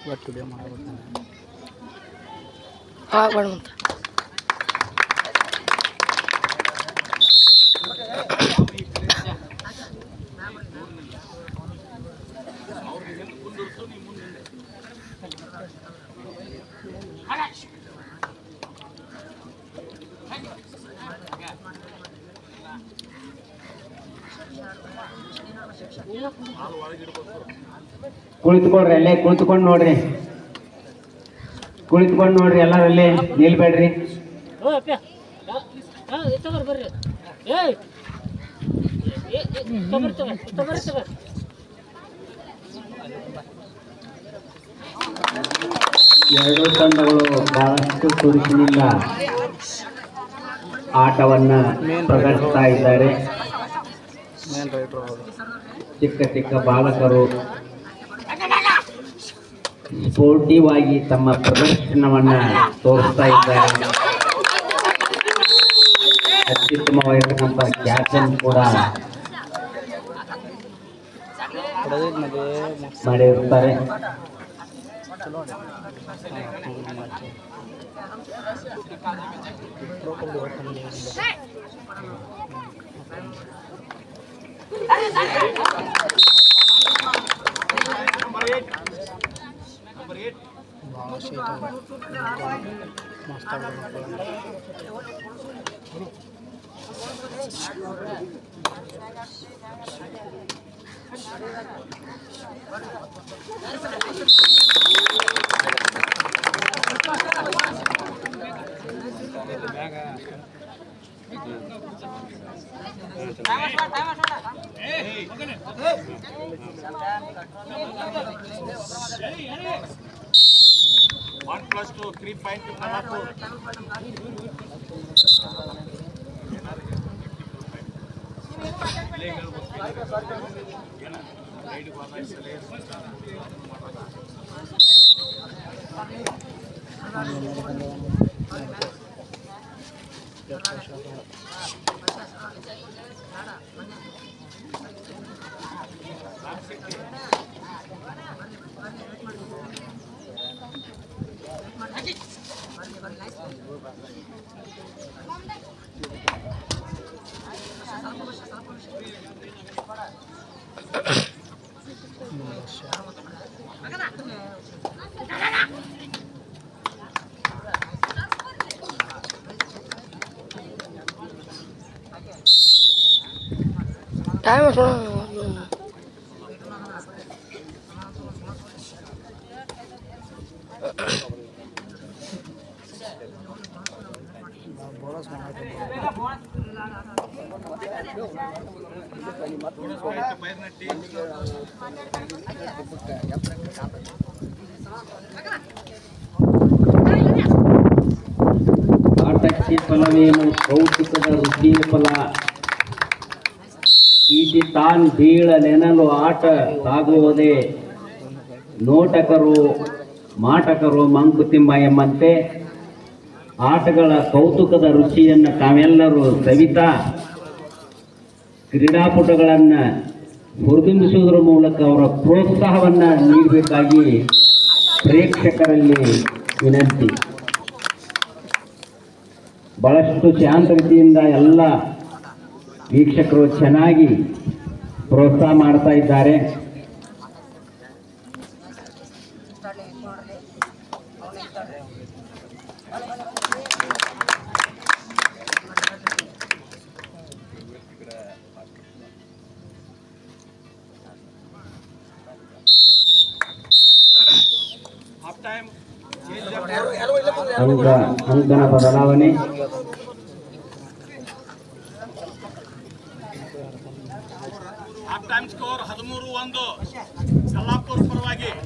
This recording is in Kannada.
ಇವತ್ತು ವಿಡಿಯೋ ಮಾಡಬೇಕು ಬೇಡ ಕುಳಿತುಕೊಳ್ರಿ, ಅಲ್ಲೇ ಕುಳಿತುಕೊಂಡು ನೋಡ್ರಿ, ಕುಳಿತುಕೊಂಡು ನೋಡ್ರಿ, ಎಲ್ಲರಲ್ಲಿ ನಿಲ್ಬೇಡ್ರಿ. ಎರಡೂ ತಂಡಗಳು ಬಹಳಷ್ಟು ತುರುಕಿನಿಂದ ಆಟವನ್ನ ಪ್ರದರ್ಶಿಸ್ತಾ ಇದ್ದಾರೆ. ಚಿಕ್ಕ ಚಿಕ್ಕ ಬಾಲಕರು ಸ್ಪೋರ್ಟಿವ್ ಆಗಿ ತಮ್ಮ ಪ್ರದರ್ಶನವನ್ನ ತೋರಿಸ್ತಾ ಇದ್ದಾರೆ. ಅತ್ಯುತ್ತಮವಾಗಿರ್ತಕ್ಕಂಥ ಕ್ಯಾಪ್ಟನ್ ಕೂಡ ಮಾಡಿರುತ್ತಾರೆ. टाइम ಆಟಕ್ಕೆ ಫಲವೇನು ಕೌತುಕದ ರುಚಿಯ ಫಲ. ಈಟಿ ತಾನ್ ಬೀಳಲೆನಲು ಆಟ ಸಾಗುವುದೇ, ನೋಟಕರು ಮಾಟಕರು ಮಂಕುತಿಮ್ಮ ಎಂಬಂತೆ ಆಟಗಳ ಕೌತುಕದ ರುಚಿಯನ್ನು ತಾವೆಲ್ಲರೂ ಸವಿತಾ ಕ್ರೀಡಾಪಟುಗಳನ್ನು ಹುರಿದುಂಬಿಸುವುದರ ಮೂಲಕ ಅವರ ಪ್ರೋತ್ಸಾಹವನ್ನು ನೀಡಬೇಕಾಗಿ ಪ್ರೇಕ್ಷಕರಲ್ಲಿ ವಿನಂತಿ. ಬಹಳಷ್ಟು ಶಾಂತ ರೀತಿಯಿಂದ ಎಲ್ಲ ವೀಕ್ಷಕರು ಚೆನ್ನಾಗಿ ಪ್ರೋತ್ಸಾಹ ಮಾಡ್ತಾ ಇದ್ದಾರೆ. ಅಂಕನ ಬದಲಾವಣೆ. ಹಾಫ್ ಟೈಮ್ ಸ್ಕೋರ್ 13-1 ಕಲ್ಲಾಪುರ ಪರವಾಗಿ.